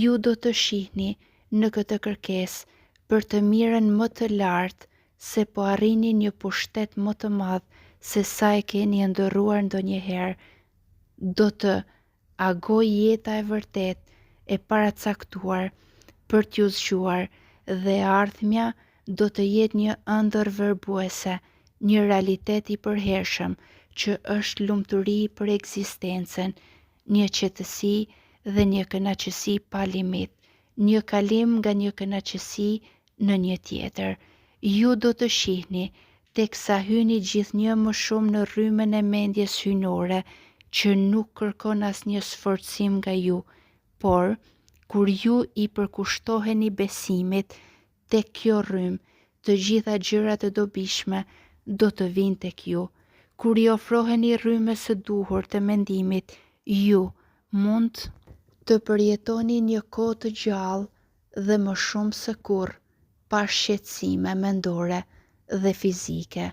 ju do të shihni në këtë kërkesë për të mirën më të lartë, se po arrini një pushtet më të madh se sa e keni ndërruar ndonjëherë. Do të agoj jeta e vërtet e paracaktuar për t'ju zgjuar dhe ardhmja do të jetë një ëndër verbuese, një realitet i përhershëm që është lumturi për ekzistencën, një qetësi dhe një kënaqësi pa limit, një kalim nga një kënaqësi në një tjetër. Ju do të shihni teksa hyni gjithnjë më shumë në rrymen e mendjes hyjnore që nuk kërkon asnjë sforcim nga ju, por kur ju i përkushtoheni besimit tek kjo rrymë, të gjitha gjërat e dobishme do të vinë tek ju. Kur i ofroheni rrymës së duhur të mendimit, ju mund të përjetoni një kohë të gjallë dhe më shumë se kurrë pa shqetësime mendore dhe fizike.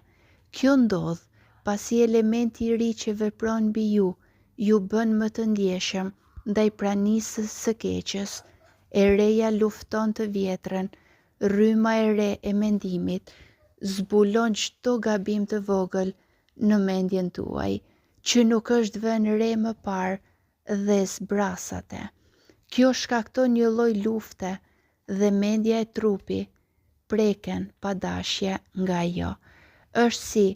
Kjo ndodh pasi elementi i ri që vepron mbi ju bën më të ndjeshëm ndaj pranisë së keqes. E reja lufton të vjetrën, rryma e re e mendimit zbulon çdo gabim të vogël në mendjen tuaj, që nuk është vënë re më parë dhe zbrasate. Kjo shkakton një lloj lufte dhe mendja e trupi preken pa dashje nga ajo. Është si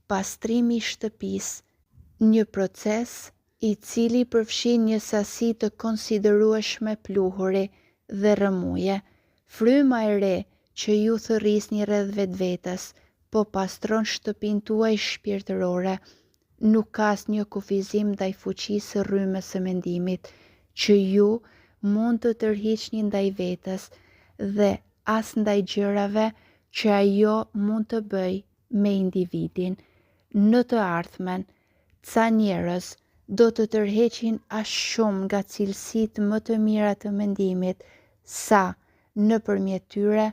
pastrimi i shtëpisë, një proces i cili përfshin një sasi të konsiderueshme pluhuri dhe rrëmuje. Fryma e re që ju thërrisni rreth vetvetes, po pastron shtëpinë tuaj shpirtërore. Nuk ka asnjë kufizim ndaj fuqisë së rrymës së mendimit që ju mund të tërhiqni ndaj vetes dhe as ndaj gjërave që ajo mund të bëjë me individin. Në të ardhmen, ca njerëz do të tërheqin aq shumë nga cilësitë më të mira të mendimit sa nëpërmjet tyre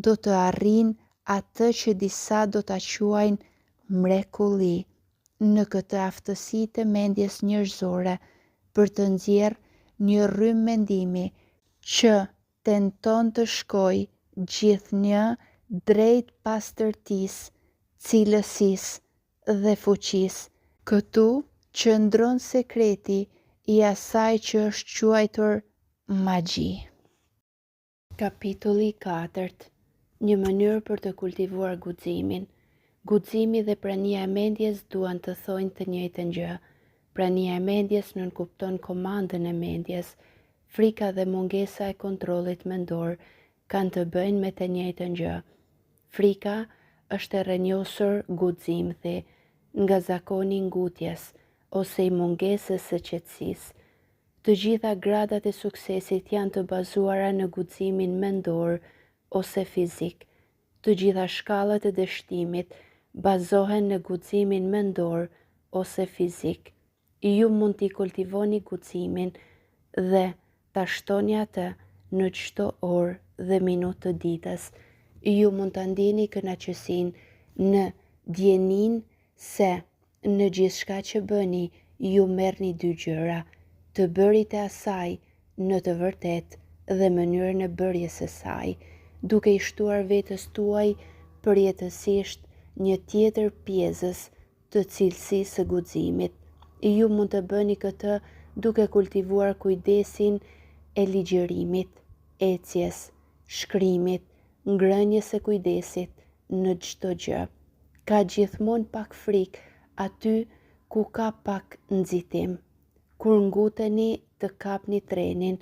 do të arrijnë atë që disa do ta quajnë mrekulli në këtë aftësi të mendjes njerëzore për të nxjerrë një rrymë mendimi që tenton të shkojë gjithnjë drejt pastërtisë, cilësisë dhe fuqisë. Këtu qëndron sekreti i asaj që është quajtur magji. Kapitulli 4. Një mënyrë për të kultivuar guximin. Guximi dhe prania e mendjes duan të thojnë të njëjtën gjë. Prania e mendjes nënkupton komandën e mendjes. Frika dhe mungesa e kontrollit mendor kanë të bëjnë me të njëjtën gjë. Frika është e rrënjosur guximthi, nga zakoni i ngutjes ose i mungesës së qetësisë. Të gjitha gradat e suksesit janë të bazuara në guximin mendor ose fizik. Të gjitha shkallët e dështimit bazohen në guximin mendor ose fizik. Ju mund t'i kultivoni guximin dhe ta shtoni atë në çdo orë dhe minutë të ditës. Ju mund ta ndjeni kënaqësinë në dieninë se në gjithçka që bëni ju merrni dy gjëra, të bërit e asaj në të vërtetë dhe mënyrën e bërjes së saj, duke i shtuar vetes tuaj përjetësisht një tjetër pjesës të cilësisë së guximit. Ju mund të bëni këtë duke kultivuar kujdesin e ligjërimit, ecjes, shkrimit, ngrënies së kujdesit në çdo gjë. Ka gjithmonë pak frikë aty ku ka pak nxitim. Kur nguteni të kapni trenin,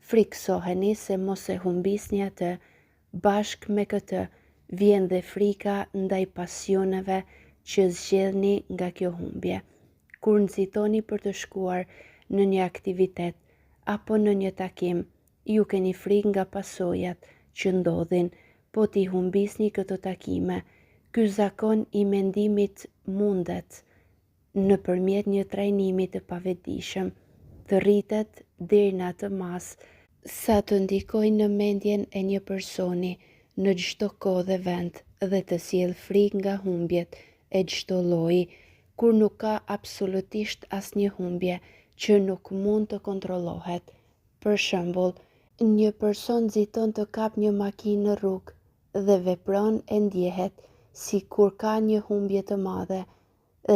friksoheni se mos e humbisni atë. Bashkë me këtë vjen dhe frika ndaj pasioneve që zgjedhni nga kjo humbje. Kur nxitoni për të shkuar në një aktivitet apo në një takim, ju keni frikë nga pasojat që ndodhin, po t'i humbisni këto takime. Ky zakon i mendimit mundet nëpërmjet një trajnimi të pavetdijshëm të rritet deri në atë masë sa të ndikojë në mendjen e një personi në çdo kohë dhe vend dhe të sjellë frikë nga humbjet e çdo lloji, kur nuk ka absolutisht asnjë humbje që nuk mund të kontrollohet. Për shembull, një person nxiton të kapë një makinë në rrugë dhe vepron e ndjehet sikur ka një humbje të madhe,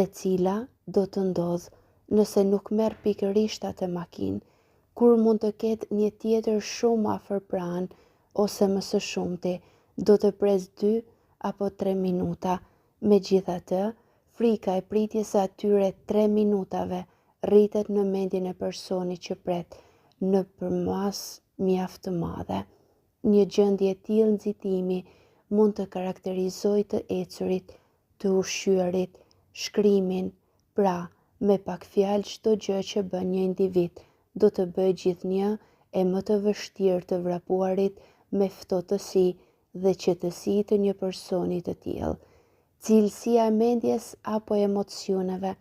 e cila do të ndodhë nëse nuk merr pikërisht atë makinë, kur mund të ketë një tjetër shumë afër pranë ose më së shumti, do të presë 2 apo 3 minuta. Megjithatë, frika e pritjes së atyre 3 minutave rritet në mendjen e personit që pret nëpër masë mjaft të madhe. Një gjendje e tillë nxitimi mund të karakterizojë të ecurit, të ushqyerit, shkrimin, pra me pak fjalë çdo gjë që bën një individ do të bëjë gjithnjë e më të vështirë të vrapuarit me ftohtësi dhe qetësi të një personi të tillë. Cilësia e mendjes apo emocioneve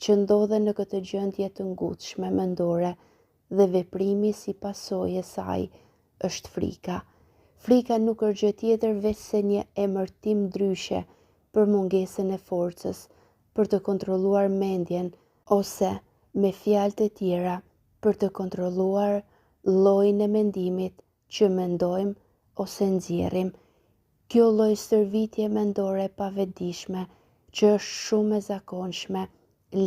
që ndodhen në këtë gjendje të ngutshme mendore dhe veprimi si pasojë e saj është frika. Frika nuk është gjë tjetër veç se një emërtim ndryshe për mungesën e forcës për të kontrolluar mendjen ose me fjalë të tjera për të kontrolluar llojin e mendimit që mendojmë ose nxjerrim. Kjo lloj stërvitje mendore e pavetdijshme, që është shumë e zakonshme,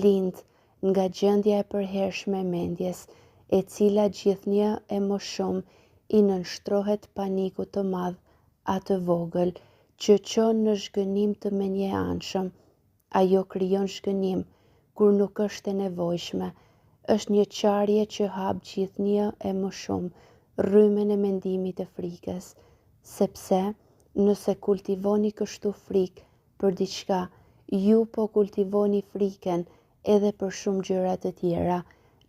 lind nga gjendja e përhershme e mendjes, e cila gjithnjë e më shumë i nënshtrohet panikut të madh atë vogël që çon në zhgënim të menjëanshëm. Ajo krijon zhgënim kur nuk është e nevojshme është një qarje që hap gjithnjë e më shumë rrymen e mendimit të frikës, sepse nëse kultivoni kështu frikë për diçka, ju po kultivoni frikën edhe për shumë gjëra të tjera.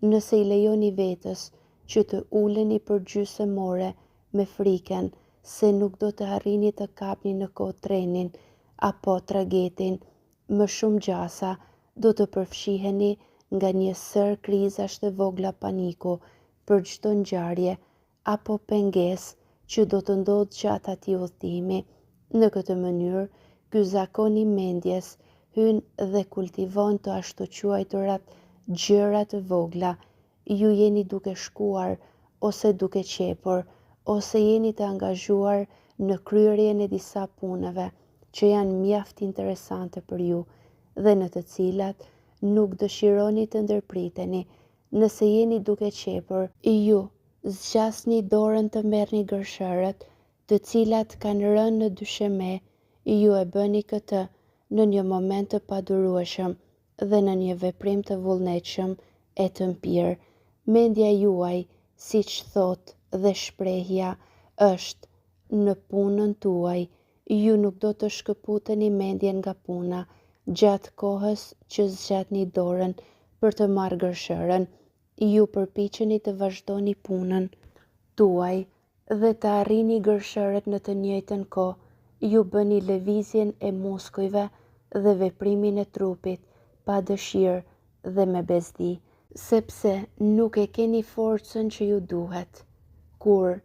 Nëse i lejoni vetës që të uleni për gjysmore me frikën se nuk do të arrini të kapni në kohë trenin apo tragetin, më shumë gjasa do të përfshiheni nga një sër krizash të vogla paniku për çdo ngjarje apo pengesë që do të ndodhë gjatë atij udhëtimi. Në këtë mënyrë, ky zakon i mendjes hyn dhe kultivon të ashtuquajturat gjëra të vogla. Ju jeni duke shkuar ose duke qepur, ose jeni të angazhuar në kryerjen e disa punëve që janë mjaft interesante për ju dhe në të cilat nuk dëshironi të ndërpriteni. Nëse jeni duke qepur, ju zgjasni dorën të merrni gërshërët, të cilat kanë rënë në dysheme, ju e bëni këtë në një moment të padurueshëm dhe në një veprim të vullnetshëm e të mpirë. Mendja juaj, siç thotë dhe shprehja, është në punën tuaj. Ju nuk do të shkëputeni mendjen nga puna gjatë kohës që zgjatni dorën për të marrë gërshërën. Ju përpiqeni të vazhdoni punën tuaj dhe të arrini gërshërët në të njëjtën kohë. Ju bëni lëvizjen e muskujve dhe veprimin e trupit pa dëshirë dhe me bezdi, sepse nuk e keni forcën që ju duhet. Kur,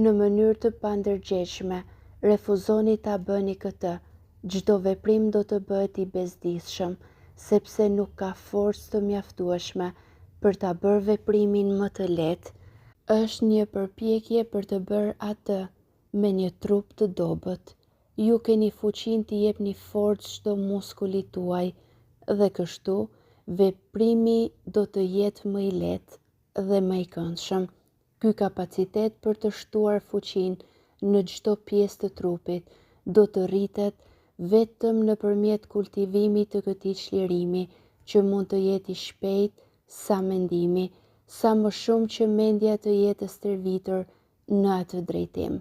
në mënyrë të pandërgjegjshme, refuzoni ta bëni këtë, çdo veprim do të bëhet i bezdisshëm, sepse nuk ka forcë të mjaftueshme për ta bërë veprimin më të lehtë. Është një përpjekje për të bërë atë me një trup të dobët. Ju keni fuqinë të jepni forcë çdo muskulit tuaj dhe kështu veprimi do të jetë më i lehtë dhe më i këndshëm. Ky kapacitet për të shtuar fuqinë në çdo pjesë të trupit do të rritet vetëm nëpërmjet kultivimit të këtij çlirimi që mund të jetë i shpejtë sa mendimi, sa më shumë që mendja të jetë e stërvitur në atë drejtim.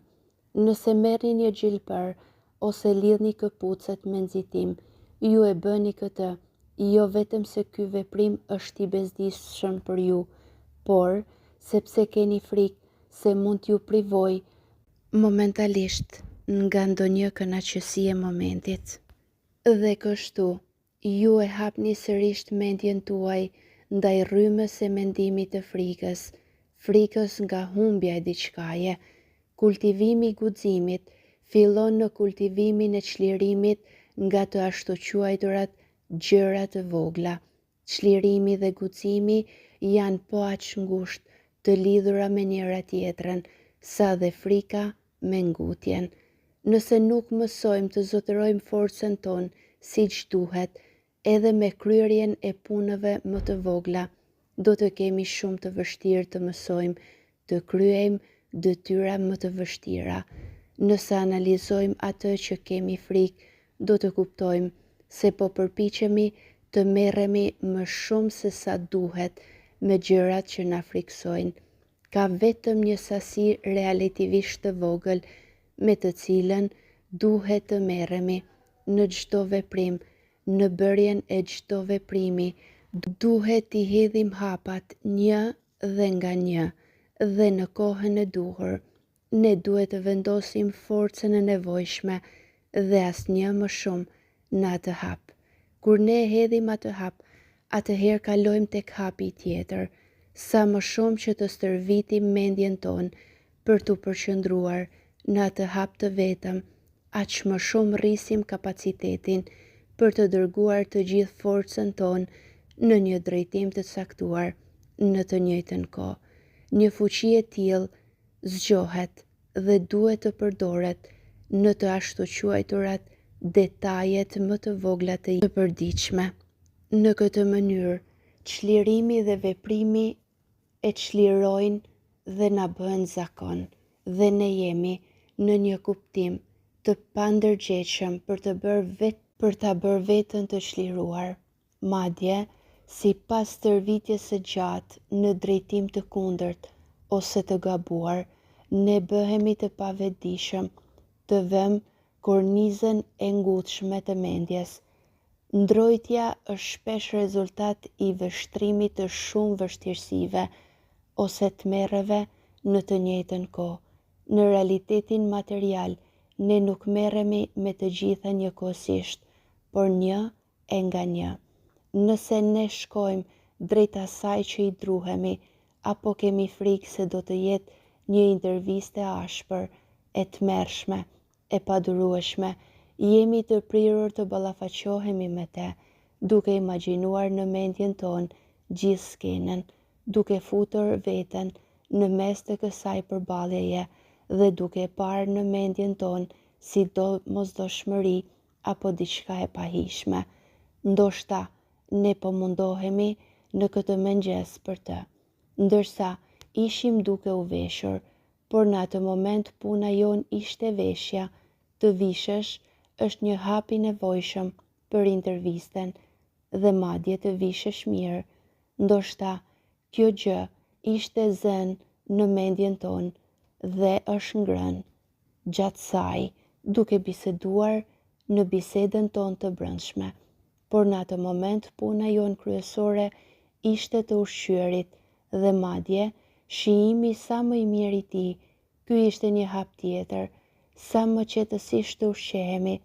Nëse merrni një gjilpër ose lidhni këpucët me nxitim, ju e bëni këtë jo vetëm se ky veprim është i bezdisshëm për ju, por sepse keni frikë se mund t'ju privoj momentalisht nga ndonjë kënaqësi e momentit. Dhe kështu, ju e hapni sërish mendjen tuaj ndaj rrymës së mendimit të frikës nga humbja e diçkaje. Kultivimi i guximit fillon në kultivimin e çlirimit nga të ashtuquajturat gjëra të vogla. Çlirimi dhe guximi janë po aq ngushtë të lidhura me njëra tjetrën, sa dhe frika me ngutjen. Nëse nuk mësojmë të zotërojmë forcën tonë siç duhet, edhe me kryerjen e punëve më të vogla, do të kemi shumë të vështirë të mësojmë të kryejmë detyra më të vështira. Nëse analizojmë atë që kemi frikë, do të kuptojmë se po përpiqemi të merremi më shumë se sa duhet me gjërat që na friksojnë. Ka vetëm një sasi relativisht të vogël me të cilën duhet të merremi në çdo veprim. Në bërjen e çdo veprimi duhet t'i hedhim hapat një dhe nga një dhe në kohën e duhur. Ne duhet të vendosim forcën e nevojshme dhe asnjë më shumë në atë hap. Kur ne hedhim atë hap, atëherë kalojmë tek hapi tjetër. Sa më shumë që të stërvitim mendjen tonë për t'u përqendruar në atë hap të vetëm, aq më shumë rrisim kapacitetin për të dërguar të gjithë forcën tonë në një drejtim të caktuar në të njëjtën kohë. Një fuqi e tillë zgjohet dhe duhet të përdoret në të ashtuquajturat detajet më të vogla të përditshme. Në këtë mënyrë, çlirimi dhe veprimi e çlirojnë dhe na bëhen zakon, dhe ne jemi në një kuptim të pandërgjegjshëm për ta bërë veten të çliruar. Madje, si pas tërvitjes së gjatë në drejtim të kundërt ose të gabuar, ne bëhemi të pavetëdijshëm, të vëmë kornizën e ngutshme të mendjes. Ndrojtja është shpesh rezultat i vështrimit të shumë vështirësive ose tmerrjeve në të njëjtën kohë. Në realitetin material, ne nuk merremi me të gjitha njëkohësisht, por një e nga një. Nëse ne shkojmë drejt asaj që i druhemi, apo kemi frikë se do të jetë një intervistë e ashpër, e tmerrshme, e padurueshme, jemi të prirur të ballafaqohemi me te, duke imagjinuar në mendjen tonë gjithë skenën, duke futur veten në mes të kësaj përballjeje dhe duke parë në mendjen tonë si mosdoshmëri apo diçka e pahishme. Ndoshta ne po mundohemi në këtë mëngjes për të, ndërsa ishim duke u veshur, por në atë moment puna jon ishte veshja. Të vishësh është një hap i nevojshëm për intervistën dhe madje të vishësh mirë. Ndoshta kjo gjë ishte zënë në mendjen tonë dhe është ngrënë gjatë saj, duke biseduar në bisedën tonë të brendshme. Por në atë moment puna jonë kryesore ishte të ushqyerit dhe madje shijimi sa më i mirë i tij. Ky ishte një hap tjetër. Sa më qetësisht të ushqehemi,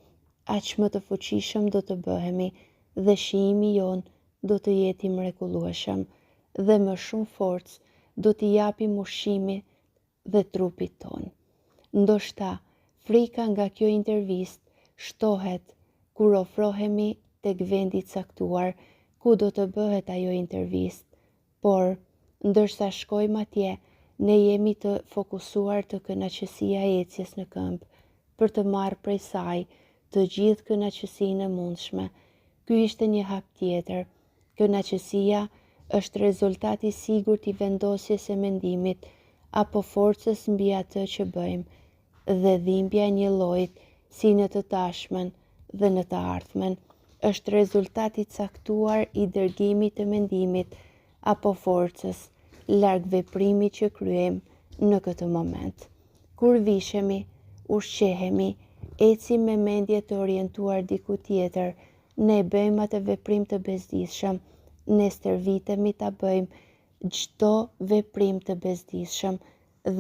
aq më të fuqishëm do të bëhemi dhe shijimi jonë do të jetë i mrekullueshëm dhe më shumë forcë do t'i japim ushqimit dhe trupit tonë. Ndoshta frika nga kjo intervistë shtohet kur ofrohemi tek vendi i caktuar ku do të bëhet ajo intervistë, por ndërsa shkojmë atje, ne jemi të fokusuar të kënaqësia e ecjes në këmbë, për të marrë prej saj të gjithë kënaqësinë e mundshme. Ky ishte një hap tjetër. Kënaqësia është rezultati sigurt i vendosjes së mendimit apo forcës mbi atë që bëjmë, dhe dhimbja e një llojit si në të tashmen dhe në të ardhmen është rezultati caktuar i dërgimit të mendimit apo forcës larg veprimit që kryejmë në këtë moment. Kur vishemi, ushqehemi, ecim me mendje të orientuar diku tjetër, ne bëjmë atë veprim të bezdisshëm, ne stërvitemi ta bëjmë çdo veprim të bezdisshëm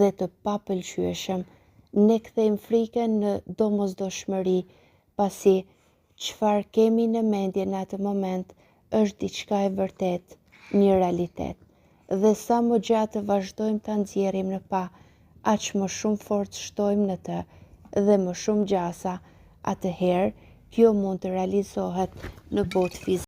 dhe të papëlqyeshëm. Ne kthejmë frikën në domosdoshmëri, pasi çfarë kemi në mendje në atë moment është diçka e vërtet, një realitet. Dhe sa më gjatë vazhdojmë ta nxjerrim në pa, aq më shumë forcë shtojmë në të dhe më shumë gjasa, atëherë kjo mund të realizohet në botë fizike.